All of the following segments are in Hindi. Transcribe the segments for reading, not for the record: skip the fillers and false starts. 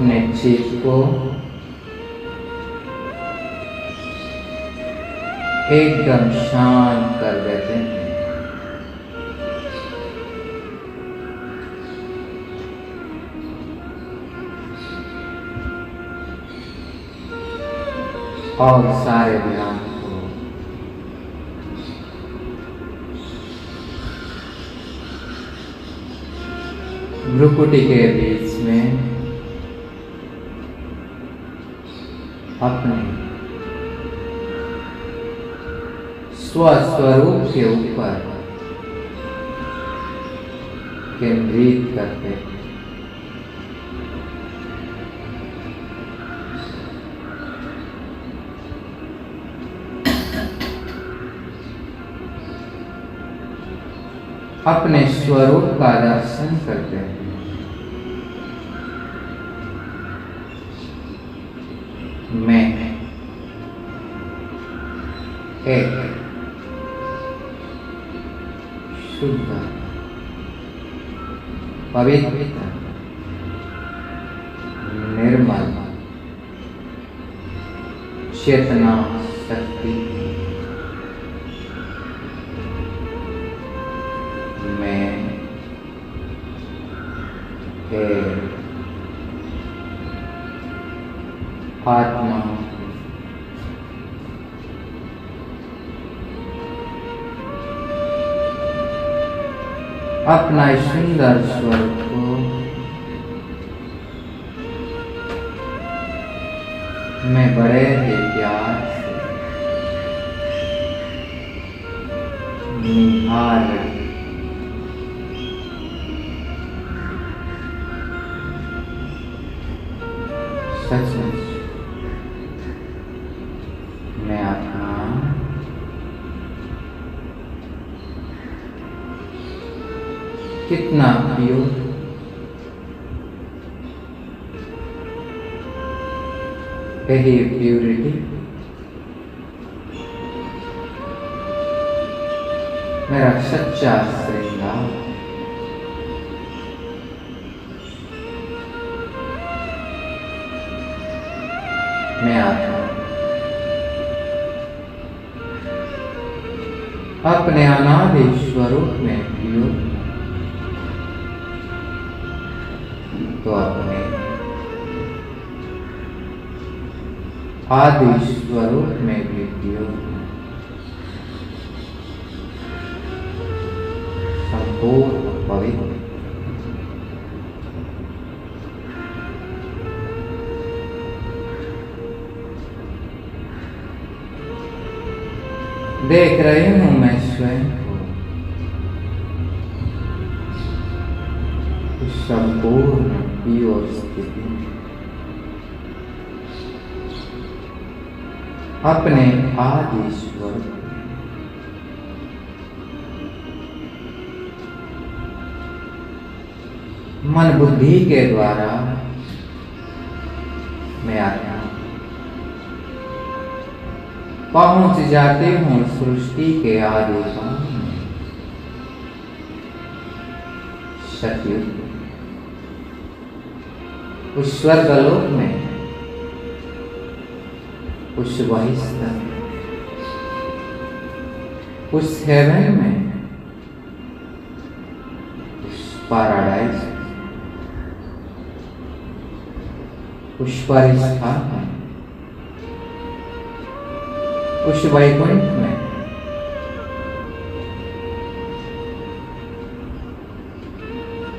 अपने चित्त को एकदम शांत कर देते हैं। और सारे ध्यान को भ्रुकुटी के बीच में अपने स्वस्वरूप के ऊपर केंद्रित करते हैं। अपने स्वरूप का दर्शन करते हैं। मैं एक शुद्ध पवित्र निर्मल चेतना शक्ति मैं आत्मा अपना सुंदर स्वरूप को मैं बड़े ही प्यार से निहार सचमुच मैं आत्मा कितना प्योर यही प्योरिटी मेरा सच्चा श्रृंगार। मैं आत्मा अपने अनादि स्वरूप में प्योर तो अपने आदि स्वरूप में भी प्योर संपूर्ण पवित्र। देख रही हूं मैं स्वयं को संपूर्ण प्योर स्थिति अपने आदि स्वरूप मन बुद्धि के द्वारा मैं आत्मा पहुंच जाते हूँ सृष्टि के आदि में सतयुग उस स्वर्गलोक में उस वहिस्तर उस हेवन में उस पैराडाइज उस परिस्थान में उस वैकुंठ में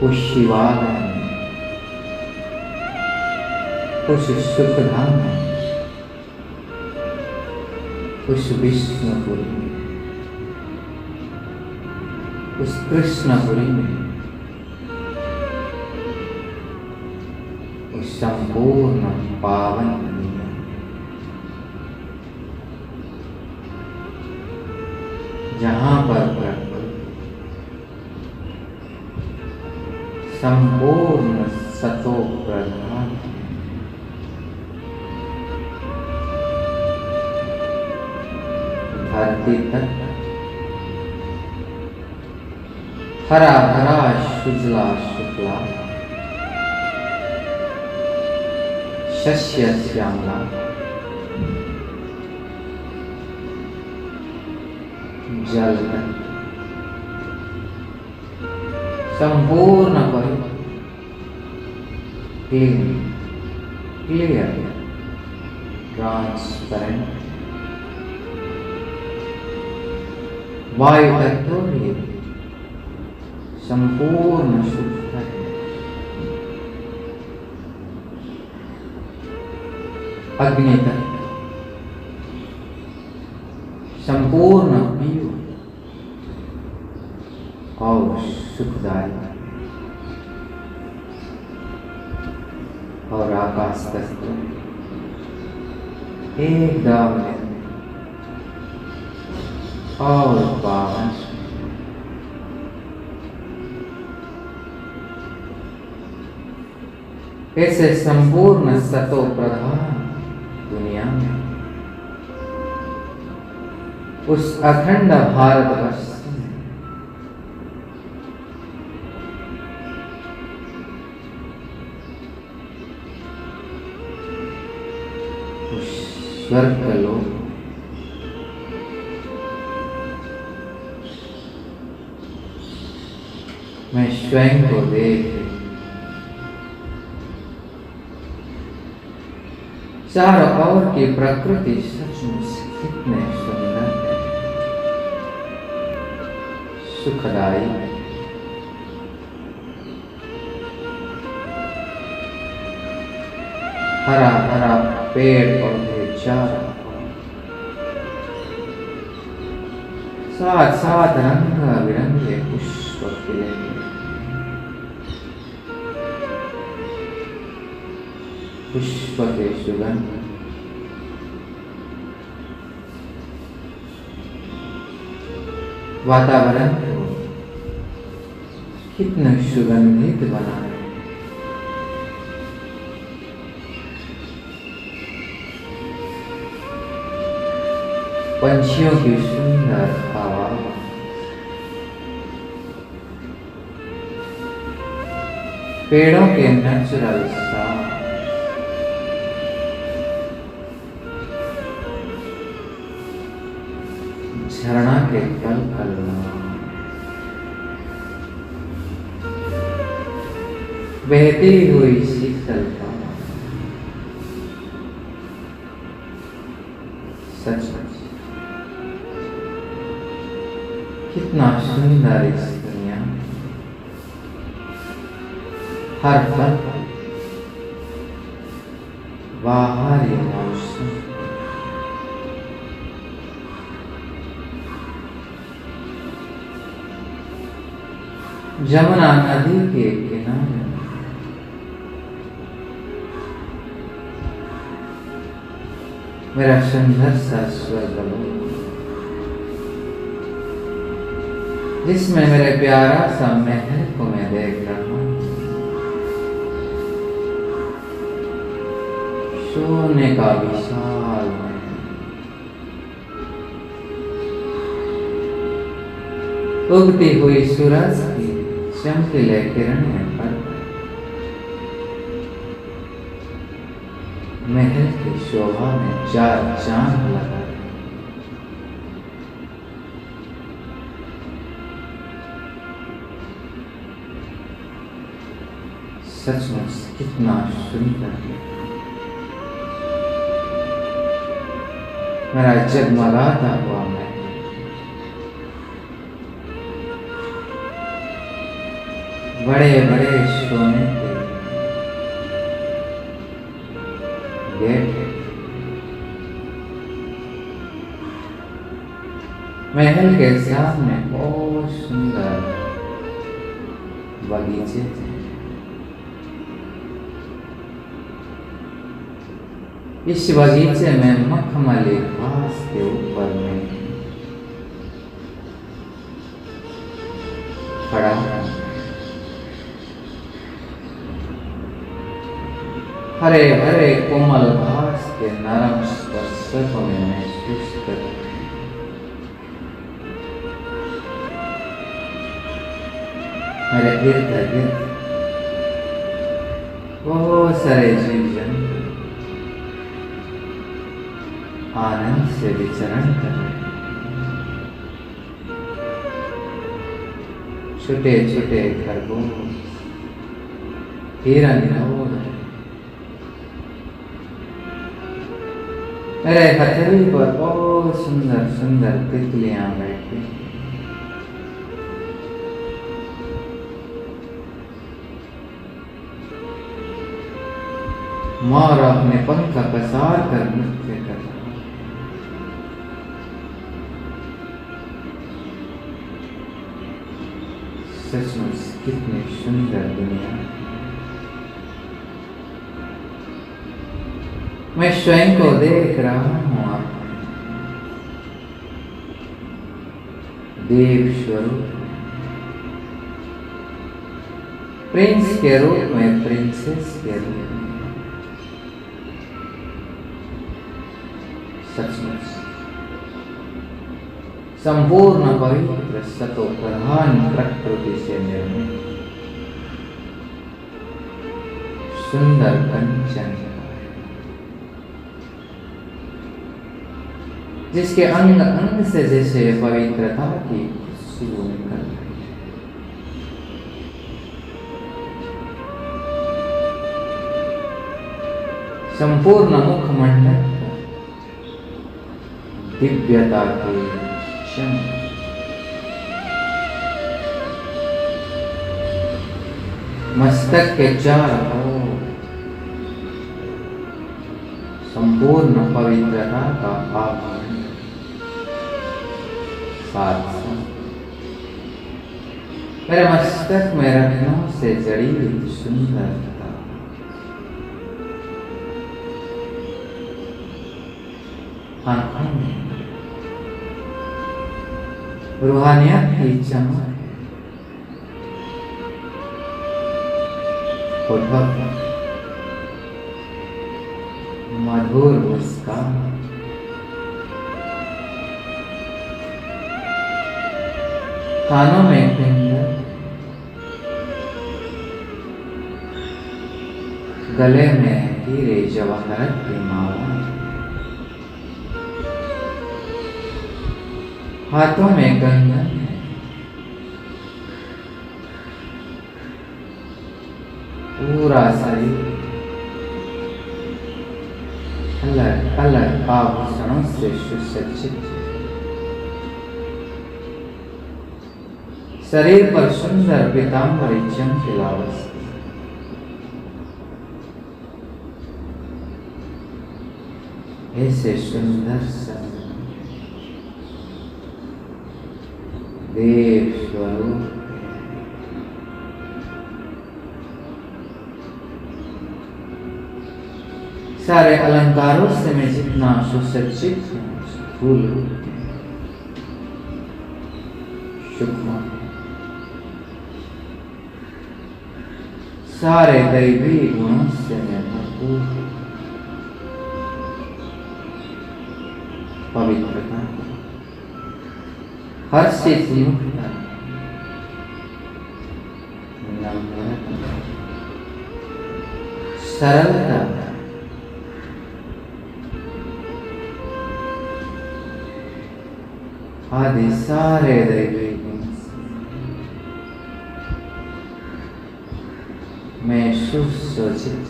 उस शिवालय में उस सुखधाम में उस विष्णुपुरी में उस कृष्णपुरी में उस संपूर्ण पावन दुनिया जहाँ पर संपूर्ण सतो प्रधान धरती तक हरा भरा शुक्ला शुक्ला शस्य श्यामला जल संपूर्ण क्लियर ट्रांसपेरेंट वायु तत्व भी संपूर्ण शुद्ध है। अग्नि तत्व संपूर्ण पीयू और सुखदायी, और आकाश तत्व एकदम और पावन। ऐसे संपूर्ण सतो प्रधान दुनिया में उस अखंड भारतवर्ष में उस स्वर्ग लोक मैं स्वयं को देख चारों ओर की प्रकृति सचमुच कितने सुंदर है, सुखदायी है। हरा हरा पेड़ पौधे चारों साथ साथ रंग बिरंगे पुष्प खिले, पुष्प के सुगंध वातावरण को कितना सुगंधित बनाए। पंछियों की सुंदर आवाज, पेड़ों के नेचुरल साउंड, झरना के कलकल, बहती हुई शीतलता, सचमुच कितना सुंदर इस दुनिया में। हर पल बाहरी मौसम, जमुना नदी के किनारे मेरा सुंदर सा स्वर्ग जिसमें मेरे प्यारा सा महल को मैं देख रहा हूँ। सोने का विशाल महल, उगती हुई सूरज की चमकीले किरणें पर महल की शोभा में चार चांद लगा। सचमुच कितना सुंदर है मेरा जगमगाता हुआ महल। बड़े बड़े सोने के गेट, महल के सामने बहुत सुंदर बगीचे थे। इस बगीचे में मखमली घास के ऊपर में खड़ा हरे भरे कोमल घास के नरम स्पर्श को मैं महसूस कर मेरे इर्द गिर्द बहुत सारे जीव जंतु आनंद से विचरण कर रहे हैं। छोटे छोटे खरगोश हिरन हो रहे, मेरे हथेली पर बहुत सुंदर सुंदर तितलियां बैठी। मोर अपने पंख पसार कर नृत्य कर रहा। सचमुच कितनी सुंदर दुनिया। मैं स्वयं को देख रहा हूं आप देव स्वरूप, प्रिंस के रूप में, प्रिंसेस के रूप में। सचमुच संपूर्ण पवित्र सतो प्रधान प्रकृति से निर्मित सुंदर कंचन, जिसके अंग अंग से जैसे पवित्रता की खुशबू निकल रही है। संपूर्ण मुखमंडल दिव्यता के चमक, मस्तक के चारों ओर संपूर्ण पवित्रता का आभरण, साथ मेरे मस्तक में रत्नों से जड़ी हुई सुंदरता, आंखों में रूहानियत की चमक, होठों पर मधुर मुस्कान, कानों में कुंडल, गले में हीरे जवाहरत की माला, हाथों में कंगन, पूरा शरीर अलग अलग आभूषणों से सुसज्जित, शरीर पर सुंदर पीतांबरी चमकीला वस्त्र, ऐसे सुंदर सा देव स्वरूप, सारे अलंकारों से मैं जितना सुसज्जित हूँ, फूल सूक्ष्म, सारे दैवी गुणों से मैं भरपूर, पवित्रता, हर्षित मुक्ता, नम्रता, सरलता, आदि सारे दैवी गुण मैं सुसज्जित,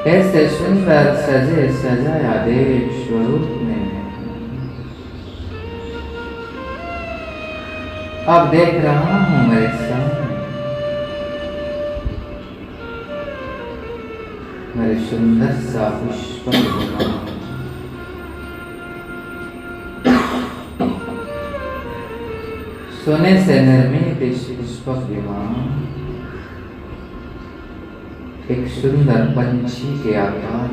ऐसे सुंदर सजे सजाया देव स्वरूप में अब देख रहा हूं मेरे सामने मेरे सुंदर सा पुष्प विमान, सोने से निर्मित इस पुष्पक विमान एक सुंदर पंछी के आकार,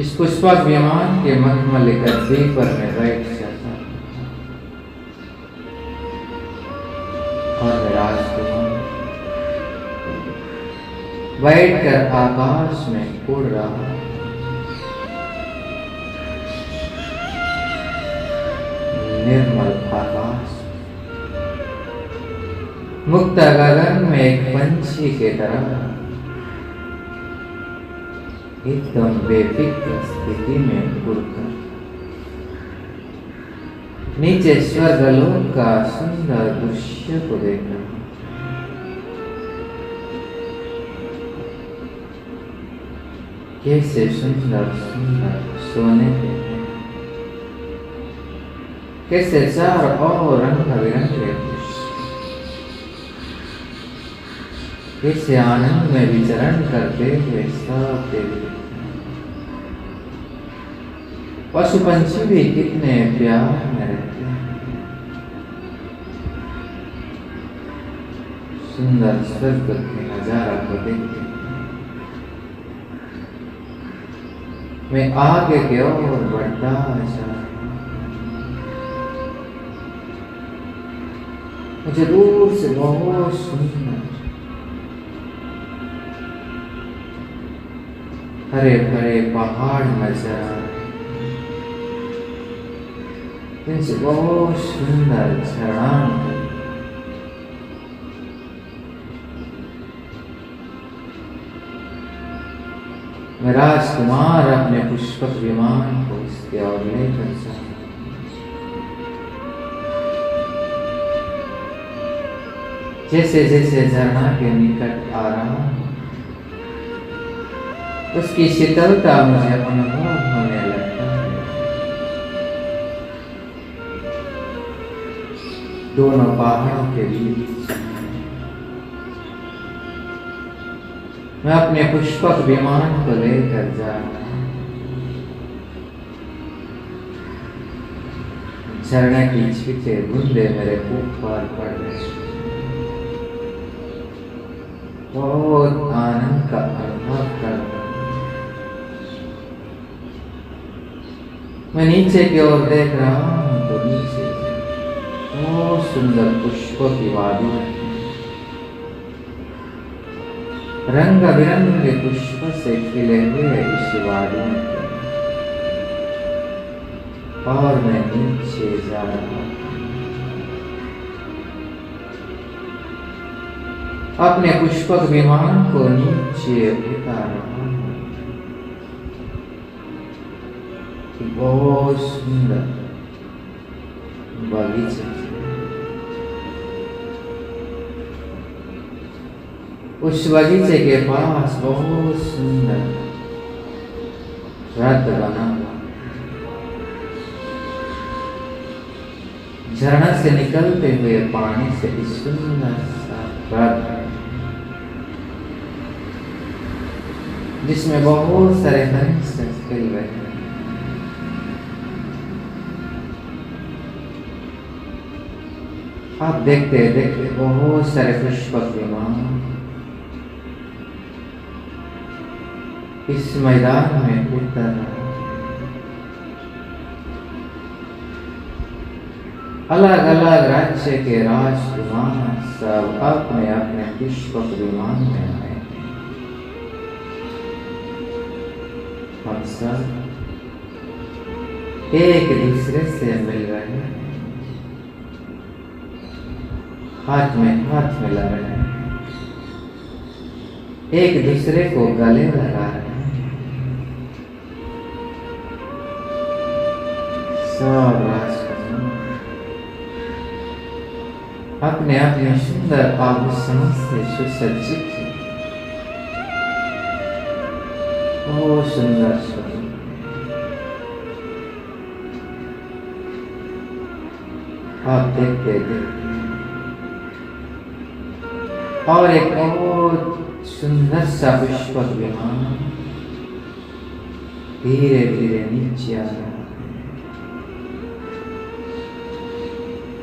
इस पुष्पक विमान के मखमल गद्दे पर मैं बैठ जाता और राजकुमार बैठकर आकाश में उड़ रहा, निर्मल आकाश मुक्त गगन में एक पंछी के तरह एकदम बेफिक्र स्थिति में उड़कर नीचे स्वर्गलोक का सुंदर दृश्य को देखा। कैसे सुंदर सुंदर सोने के, कैसे चार और रंग बिरंगे, कैसे आनंद में विचरण करते हुए सब देवी पशु पंछी भी कितने प्यार में रहते हैं। सुंदर स्वर्ग के नजारा को देखते मैं आगे की ओर बढ़ता जा, मुझे दूर से बहुत सुंदर हरे भरे पहाड़ नजर आ रहे, इनसे बहुत सुंदर झरना। मैं राजकुमार अपने पुष्पक विमान को उसके ओर लेकर जा, जैसे जैसे झरना के निकट आ रहा उसकी शीतलता मुझे अनुभव होने लगता है। दोनों पहाड़ों के बीच मैं अपने पुष्पक विमान को लेकर जा रहा हूं। झरने की छींटे बूंदे मेरे ऊपर पड़ रहे, बहुत आनंद का अनुभव कर रहा हूं। मैं नीचे की ओर देख रहा हूं तो नीचे बहुत सुंदर पुष्पों की वादी है, रंग बिरंगे पुष्प से खिले हुए इस वादी में, और मैं नीचे जा रहा हूं। अपने पुष्पक विमान को नीचे उतार रहा हूं। बहुत सुंदर बगीचा, उस बगीचे के पास बहुत सुंदर रथ बना हुआ, झरना से निकलते हुए पानी से इस सुंदर सा रथ जिसमें बहुत सारे हंस खेल रहे हैं। आप देखते देखते बहुत सारे पुष्पक विमान इस मैदान में उतर रहे, अलग अलग राज्य के राजकुमार सब अपने अपने पुष्पक विमान में आए। हम सब एक दूसरे से मिल रहे हैं, हाथ में हाथ मिला रहे हैं, एक दूसरे को गले लगा रहे हैं। सब राजकुमार अपने अपने सुंदर आभूषणों से सुसज्जित थे, बहुत सुंदर स्वरूप। आप देखते देखते और एक बहुत सुंदर सा पुष्पक विमान धीरे धीरे नीचे आ रहा है,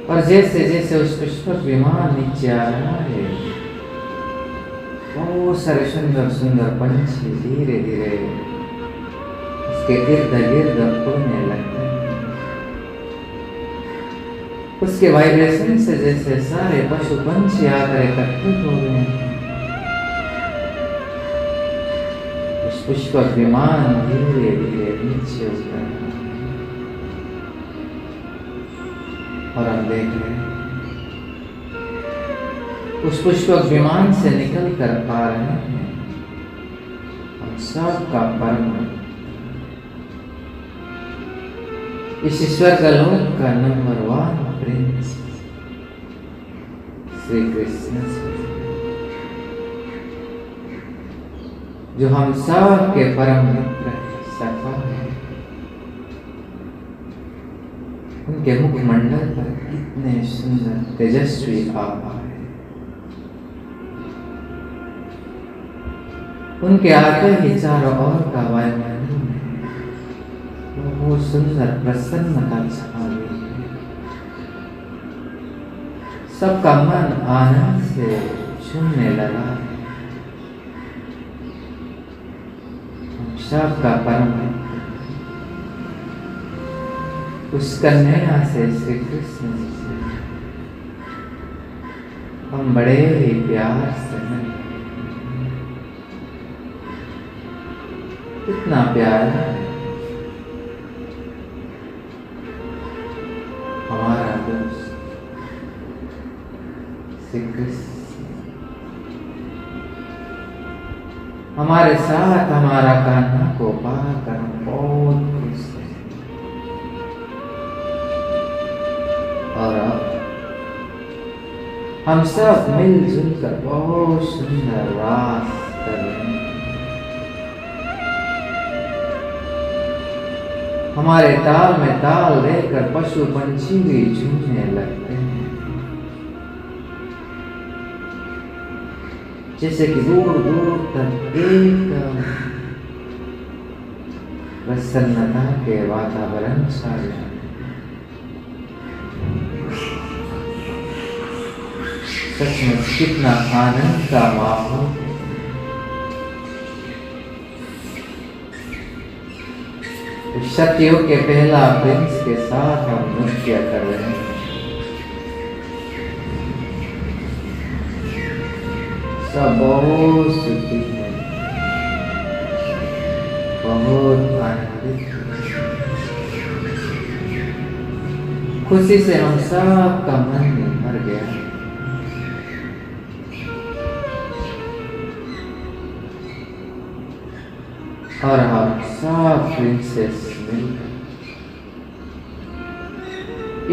और जैसे जैसे उस पुष्पक विमान नीचे आ रहा है बहुत सारे सुंदर सुंदर पंछी धीरे धीरे उसके इर्द गिर्द उड़ने लगते हैं। उसके वाइब्रेशन से जैसे सारे पशु पंछी आकर एकत्रित हो गए हैं। उस पुष्पक विमान धीरे धीरे नीचे उतर और हम देख रहे हैं उस पुष्पक विमान से निकल कर आ रहे हैं हम सबका परम इस स्वर्गलोक का नंबर 1 प्रिंस श्री कृष्ण जो हम सब के परम मित्र सखा है। उनके मुखमंडल पर कितने सुंदर तेजस्वी आभा है। उनके आते ही चारों ओर का वायुमंडल में बहुत सुंदर प्रसन्नता छा गई है। सबका मन आनंद से झूमने लगा है। सबका परम उस कन्हैया से श्री कृष्ण से हम बड़े ही प्यार से मिले। कितना प्यार है हमारा दोस्त श्री कृष्ण हमारे साथ हमारा कान्हा को पाकर हम बहुत खुश हैं। और अब हम सब मिलजुल कर बहुत सुंदर रास कर रहे हैं। हमारे ताल में ताल देकर पशु पंछी भी झूमने लगते हैं। जैसे कि दूर दूर तक एकदम प्रसन्नता के वातावरण छा गया। सचमुच कितना आनंद का माहौल है। सत्यों के पहला प्रिंस के साथ हम नृत्य कर रहे हैं। सब बहुत सुखी है, बहुत आनंदित है। खुशी से हम सब का मन भर गया। और हम सब प्रिंसेस मिलकर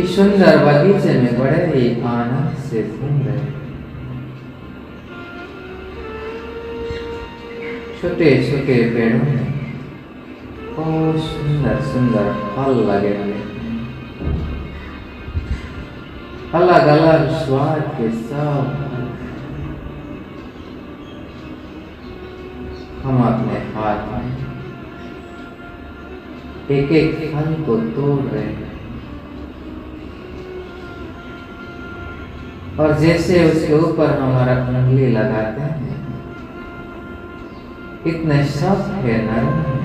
इस सुंदर बगीचे में बड़े ही आनंद से घूम रहे हैं। छोटे छोटे पेड़ों में बहुत सुंदर सुंदर फल लगे हुए हैं। अलग अलग स्वाद के सब हम अपने हाथ में एक एक फल को तोड़ रहे हैं। और जैसे उसके ऊपर हमारा उंगली लगाते हैं इतने सख्त है, नरम है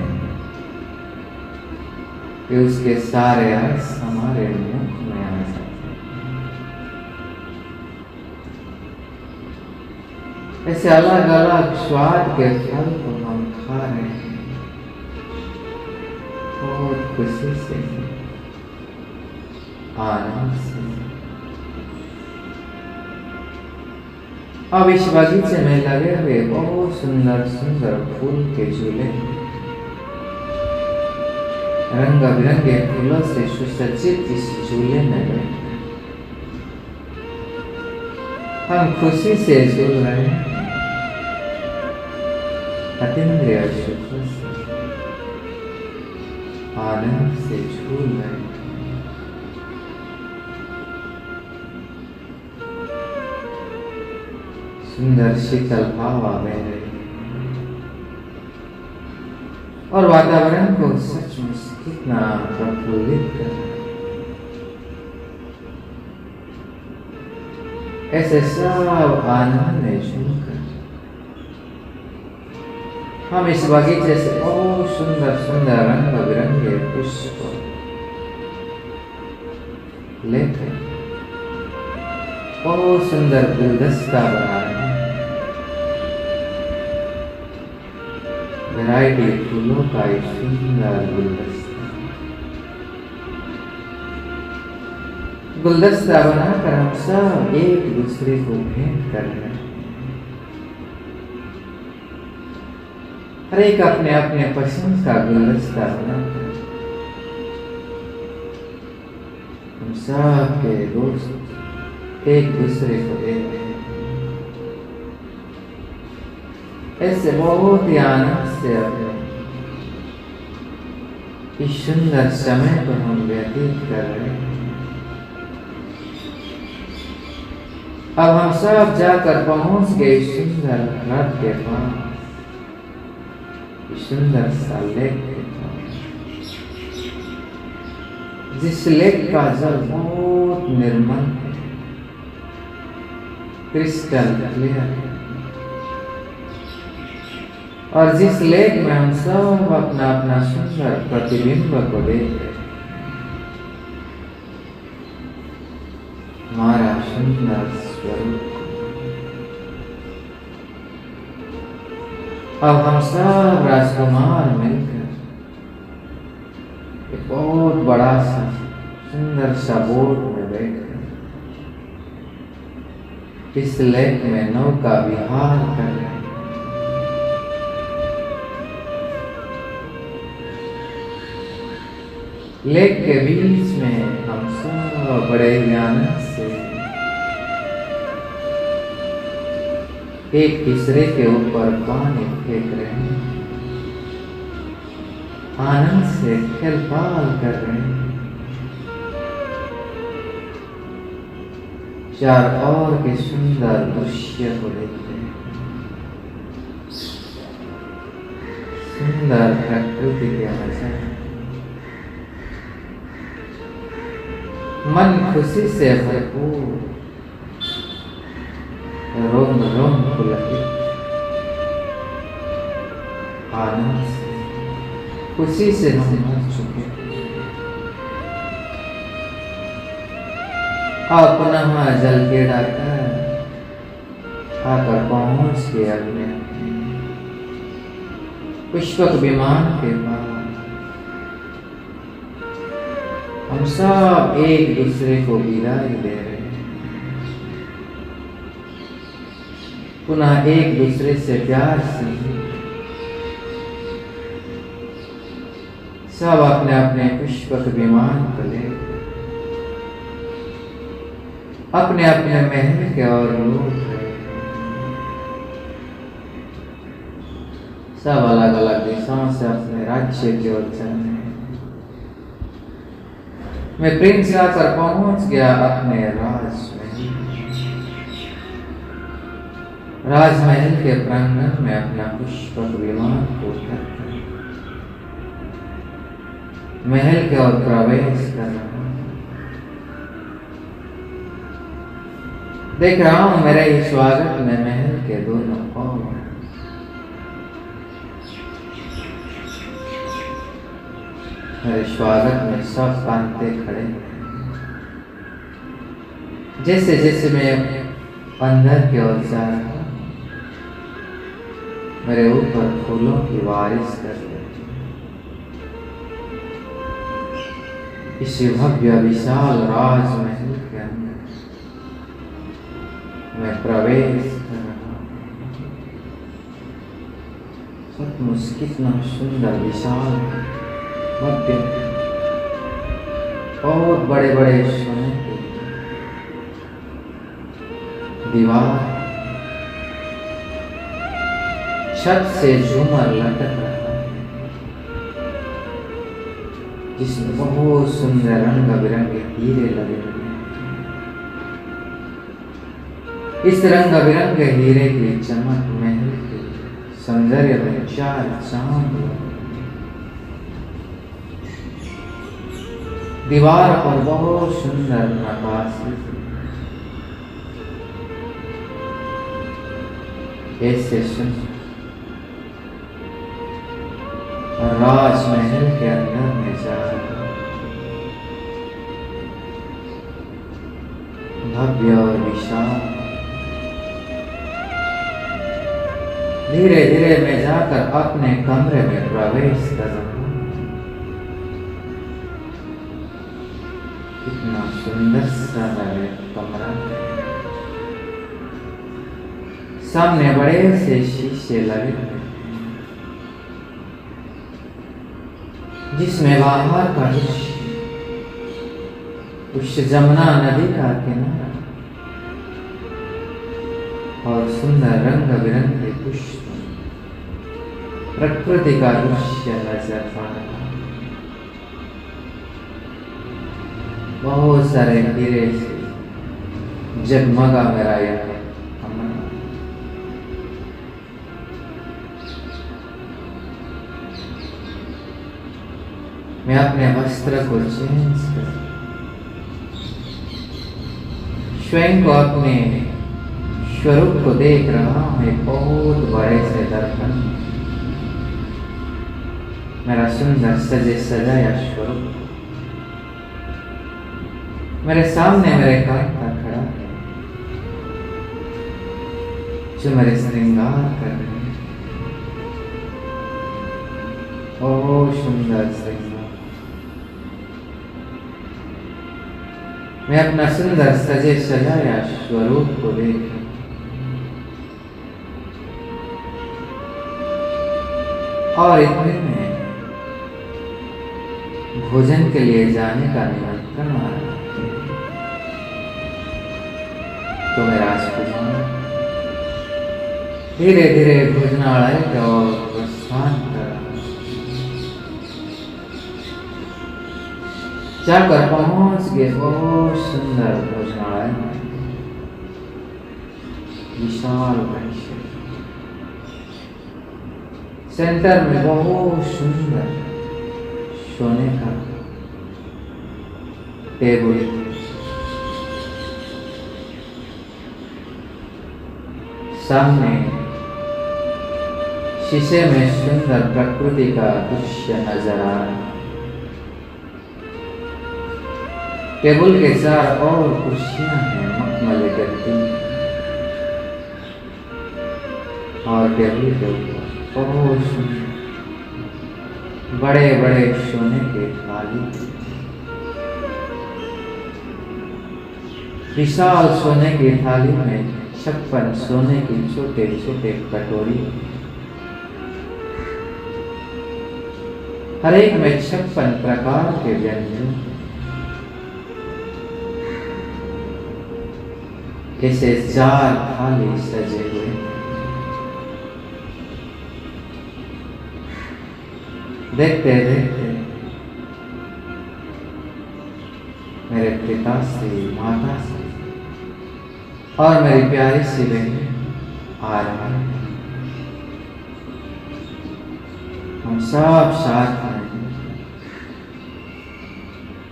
कि उसके सारे रस हमारे मुख में आ जाते हैं। ऐसे अलग अलग स्वाद के फल को हम खा रहे हैं बहुत खुशी से, आनंद से। अब इस बगीचे में लगे हुए बहुत सुंदर सुंदर फूल के झूले, रंग बिरंगे फूलों से सुसज्जित इस झूले में बैठे हम खुशी से झूल रहे हैं। अतीन्द्रिय सुख से, आनंद से झूल रहे हैं। सुंदर शीतल हवा बह रही और वातावरण को सचमुच कितना प्रफुल्लित कर रहा है। ऐसे सब आनंद में झूमकर हम इस बगीचे से बहुत सुंदर सुंदर रंग बिरंगे पुष्प लेकर बहुत सुंदर गुलदस्ता बना रहे हैं। वैरायटी फूलों का एक सुंदर गुलदस्ता गुलदस्ता बनाकर हम सब एक दूसरे को भेंट कर रहे हैं। हर एक अपने अपने पसंद का गुलदस्ता बनाकर हम सब के दोस्त एक दूसरे को दे रहे हैं। ऐसे बहुत ही आनंद से अपने इस सुंदर समय को हम व्यतीत कर रहे हैं। अब हम सब जाकर पहुंच गए सुंदर घर के पास, सुंदर सा लेक के पास, जिस लेक का जल बहुत निर्मल है, क्रिस्टल क्लियर है, और जिस लेक में हम सब अपना अपना सुंदर प्रतिबिंब को देख रहे हैं। हमारा सुंदर स्वरूप। अब हम सब राजकुमार मिलकर एक बहुत बड़ा सा सुंदर सा बोट में बैठकर इस लेक में नौका विहार कर रहे हैं। लेक के बीच में हम सब बड़े आनंद से एक दूसरे के ऊपर पानी फेंक रहे हैं, आनंद से खेल पाल कर रहे हैं। चार और के सुंदर दृश्य को देखते हैं, सुंदर प्रकृति के नजारे, मन खुशी से भरपूर, रोम रोम पुलकित, आनंद से खुशी से हम भर चुके। अब पुनः जल के डाकर आकर पहुंच के अपने पुष्पक विमान के पास हम सब एक दूसरे को विदाई दे रहे हैं। पुनः एक दूसरे से प्यार से सब अपने अपने पुष्पक विमान को ले अपने अपने महल के और लौट रहे हैं। सब अलग अलग दिशाओं से अपने राज्य की ओर चल रहे हैं। मैं प्रिंस जाकर पहुंच गया अपने राजमहल के प्रांगण में अपना पुष्पक विमान को उतरकर महल के ओर प्रवेश कर रहा हूं। देख रहा हूं मेरे ही स्वागत में महल के दोनों ओर मेरे स्वागत में सब कांते खड़े हैं। जैसे जैसे मैं अंदर की ओर जा रहा हूं, मेरे ऊपर फूलों की बारिश कर रहे। इस भव्य विशाल राजमहल के अंदर मैं प्रवेश कर रहा हूं। सचमुच कितना सुंदर विशाल है, भव्य, बहुत बड़े बड़े सोने के दीवार, छत से झूमर लटक रहा है, जिसमें बहुत सुंदर रंग बिरंगे हीरे लगे हुए हैं। इस रंग बिरंगे हीरे की चमक महल के सौंदर्य में चार चांद लगे। दीवार पर बहुत सुंदर नक्काशी, ऐसे सुंदर राजमहल के अंदर में जाकर भव्य और विशाल, धीरे धीरे मैं जाकर अपने कमरे में प्रवेश कर रहा हूं। कितना सुंदर सा है कमरा। सामने बड़े से शीशे लगे हैं जिसमें बाहर का दृश्य, उस जमुना नदी का किनारा और सुंदर रंग बिरंगे पुष्प, प्रकृति का दृश्य नजर आ रहा। बहुत सारे हीरे से जगमगा मेरा यह कमरा। मैं अपने वस्त्र को चेंज कर स्वयं को अपने स्वरूप को देख रहा हूं एक बहुत बड़े से दर्पण। मेरा सुंदर सजे सजाया स्वरूप मेरे सामने मेरे कांता खड़ा है जो मेरे श्रृंगार कर रहे हैं। ओह सुंदर श्रृंगार। मैं अपना सुंदर सजे सजाया स्वरूप को देख और इतने में भोजन के लिए जाने का निमंत्रण आ रहा। तो मैं राजकुमार धीरे धीरे भोजनालय की ओर प्रस्थान कर जाकर पहुंच गए बहुत सुंदर भोजनालय में। विशाल परिसर, सेंटर में बहुत सुंदर सोने का टेबल, सामने शीशे में सुंदर प्रकृति का दृश्य नजर आ रहा। टेबल के चार और कुर्सियां हैं मखमली गद्दी और टेबल के ऊपर बहुत सुंदर बड़े बड़े सोने के थाली, विशाल सोने की थाली में 56 सोने की छोटे छोटे कटोरी, हर एक में 56 प्रकार के व्यंजन। ऐसे 4 थाली सजे हुए। देखते देखते मेरे पिता से, माता से और मेरी प्यारी सी बहन आ रहे हैं। हम सब साथ में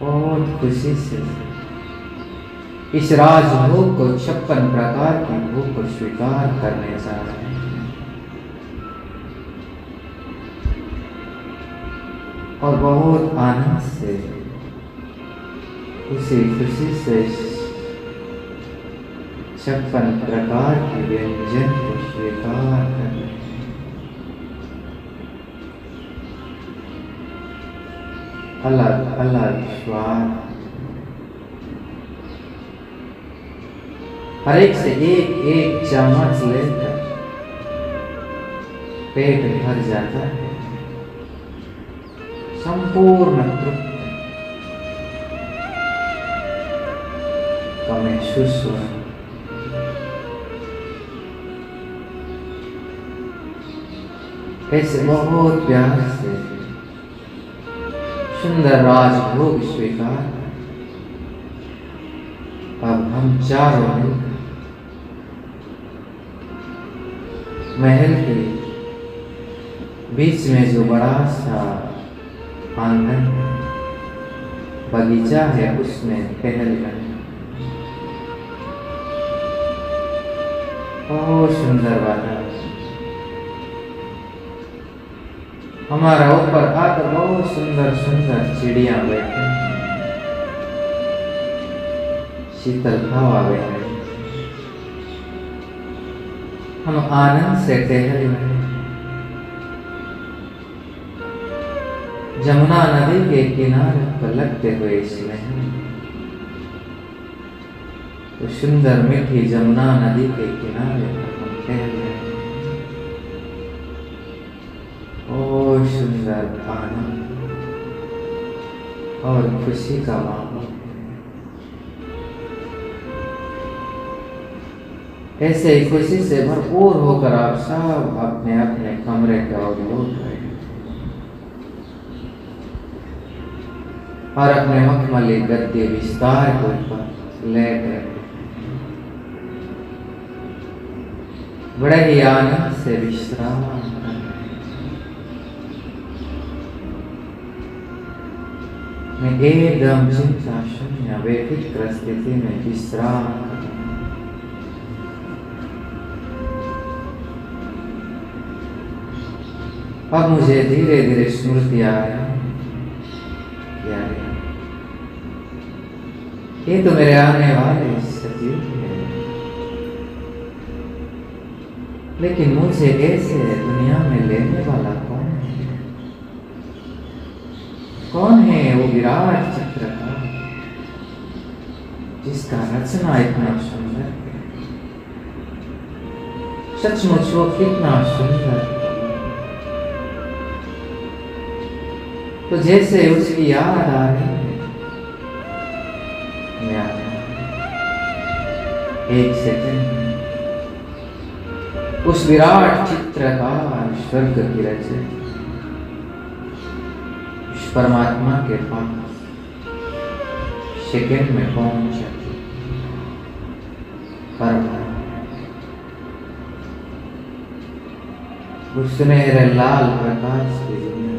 बहुत खुशी से इस राजभोग को 56 प्रकार की भोग को स्वीकार करने जा रहे हैं। और बहुत आनंद से खुशी खुशी से 56 प्रकार के व्यंजन को स्वीकार कर रहे हैं। अलग अलग स्वाद, हर एक से एक एक चम्मच लेकर पेट भर जाता है, संपूर्ण तृप्त का महसूस हुआ। ऐसे बहुत प्यार से सुंदर राजभोग स्वीकार। अब हम चारों मिलकर महल के बीच में जो बड़ा सा आंगन बगीचा है उसमें टहल रहे। बहुत सुंदर वातावरण। हमारा ऊपर आकर बहुत सुंदर सुंदर चिड़िया बैठे, शीतल हवा बह रही। हम आनंद से टहल रहे। जमुना नदी के किनारे पर लगते हुए इसमें तो सुंदर मीठी जमुना नदी के किनारे पर हम टहल रहे हैं। ओ सुंदर आनंद और खुशी का माहौल। ऐसे ही खुशी से भरपूर होकर आप सब अपने अपने कमरे के ओर लौट रहे हैं और अपने मखमली गद्दे विस्तार के ऊपर लेट रहे, बड़े ही आनंद से विश्राम कर रहे हैं। मैं एकदम चिंता शून्य बेफिक्र स्थिति में विश्राम कर रहा हूं। अब मुझे धीरे धीरे स्मृति आ रही है, ये तो मेरे आने वाले सजीव है, लेकिन मुझे ऐसे दुनिया में लेने वाला कौन है? कौन है वो विराट चित्रकार जिसका रचना इतना सुंदर है? सचमुच वो कितना सुंदर है। तो जैसे उसकी याद आ रही है, एक सेकंड उस विराट चित्रकार स्वर्ग की रचना उस परमात्मा के पास सेकंड में पहुंच जाती। उस सुनहरे लाल प्रकाश की दुनिया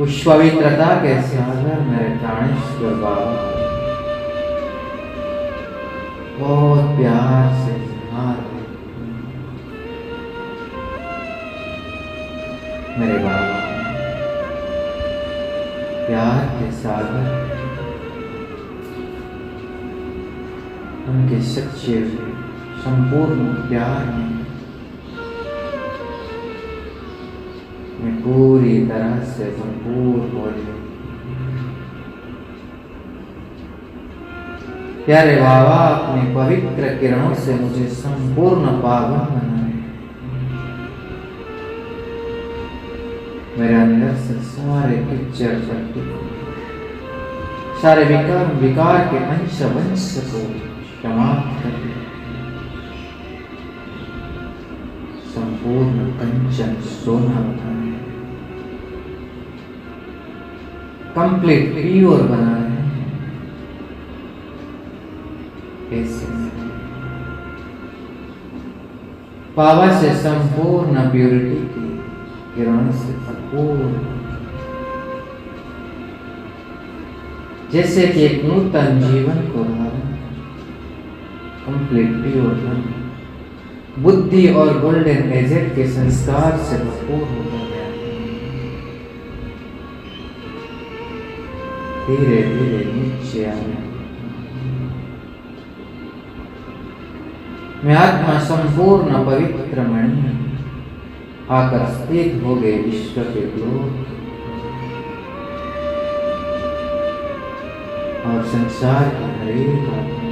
उस पवित्रता के सागर मेरे प्राणेश्वर बाबा बहुत प्यार से मेरे बाबा प्यार के सागर, उनके सच्चे संपूर्ण प्यार में मैं पूरी तरह से भरपूर हो रही। प्यारे बाबा अपने पवित्र किरणों से मुझे संपूर्ण पावन बनाए। मेरे अंदर से सारे किच्चर सारे विकार के अंश वंश को समाप्त कर दिया। संपूर्ण कंचन सोना बनाए, कंप्लीट प्योर बनाए। ऐसे बाबा से संपूर्ण प्योरिटी की किरण से भरपूर, जैसे कि एक नूतन जीवन को धारण, कंप्लीट प्योर बन बुद्धि और गोल्डन एजेट के संस्कार से भरपूर हो गया। धीरे धीरे नीचे आने मैं आत्मा संपूर्ण पवित्र मणि आकर स्थित हो गए विश्व के लोक और संसार की हरेक आत्मा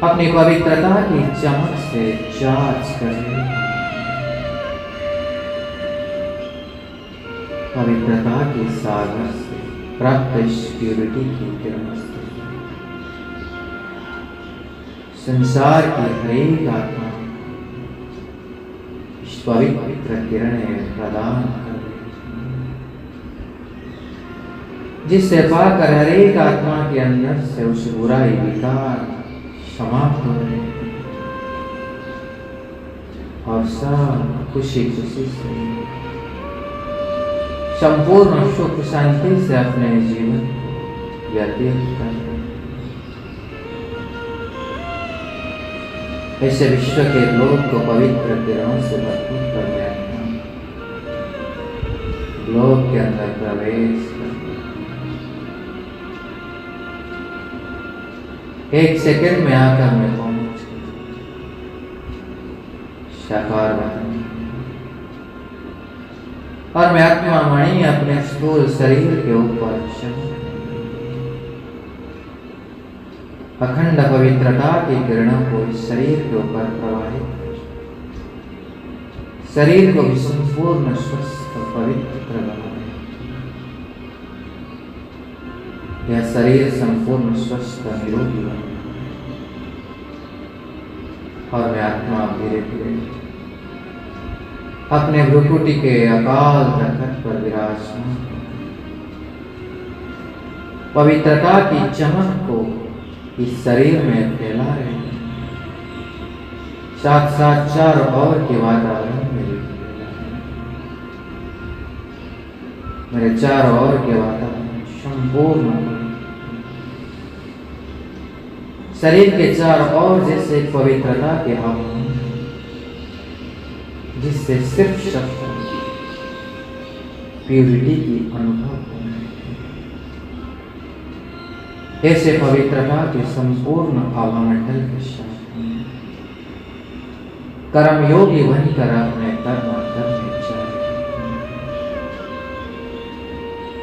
अपनी पवित्रता की चमक से चार्ज कर पवित्रता के सागर से प्राप्त इस प्यूरिटी की किरण से संसार की हरेक आत्मा इस पवित्र किरणें प्रदान कर, जिससे पाकर हरेक आत्मा के अंदर से उस बुराई विकार समाप्त हो रहे और सब खुशी खुशी से संपूर्ण सुख शांति से अपने जीवन को व्यतीत कर रहे। ऐसे विश्व के लोक को पवित्र किरणों से भरपूर कर दिया, लोक के अंदर प्रवेश कर। एक सेकंड में आकर मैं पहुंच साकार बन और मैं आत्मा मणि अपने स्थूल शरीर के ऊपर चमक अखंड पवित्रता की किरणों को इस शरीर के ऊपर प्रवाहित, शरीर को भी संपूर्ण स्वस्थ पवित्र बनाए। यह शरीर संपूर्ण स्वस्थ निरोगी बने और मैं आत्मा धीरे धीरे अपने भ्रुकुटी के अकाल तखत पर विराजमान पवित्रता की चमक को इस शरीर में फैला रहे हैं, साथ साथ चारों ओर के वातावरण में भी फैला रहे हैं। मेरे चारों ओर के वातावरण संपूर्ण शरीर के चारों ओर जैसे पवित्रता के हवा, जिससे सिर्फ शब्द प्यूरिटी की अनुभव हो। ऐसे पवित्रता के संपूर्ण भावमंडल के साथ कर्म योगी बनकर अपने कर्म करने चाहिए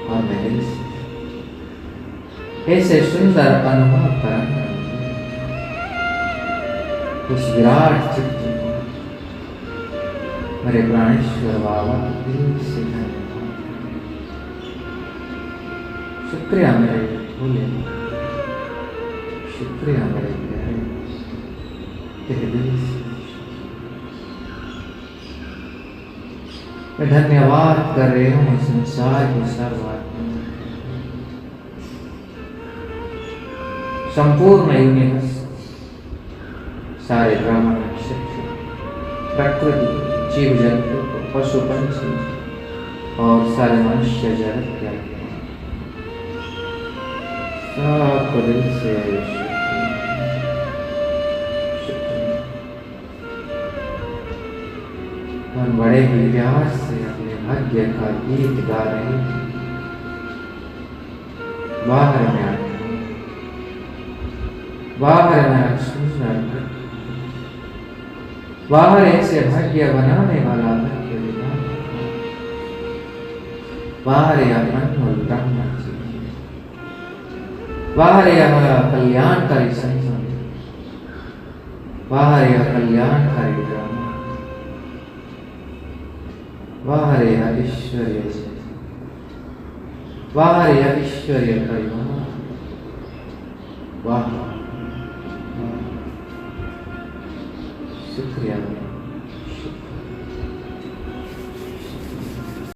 और मैं दिल से ऐसे सुंदर अनुभव करना उस विराट चित्त को मेरे प्राणेश्वर बाबा दिल से धन्यवाद। शुक्रिया मेरे भोले, शुक्रिया मेरे प्यारे, तेरे दिल से मैं धन्यवाद कर रही हूँ संसार की सर्वात्मा, संपूर्ण यूनिवर्स, सारे ब्रह्म नक्षत्र, प्रकृति, जीव जंतु, पशु पंछी और सारे मनुष्य जगत के सबको दिल से हम बड़े ही प्यार से अपने भाग्य का गीत गा रहे हैं। बाहर में आते, बाहर में सुंदर, बाहर ऐसे भाग्य बनाने वाला भाग्य विधान, बाहर यह अनमोल ब्रह्म जी, बाहर यह कल्याणकारी संसार, बाहर यह कल्याणकारी ब्रह्म, बाहर यह ईश्वरीय, बाहर यह ईश्वरीय परिवार, वाह, शुक्रिया।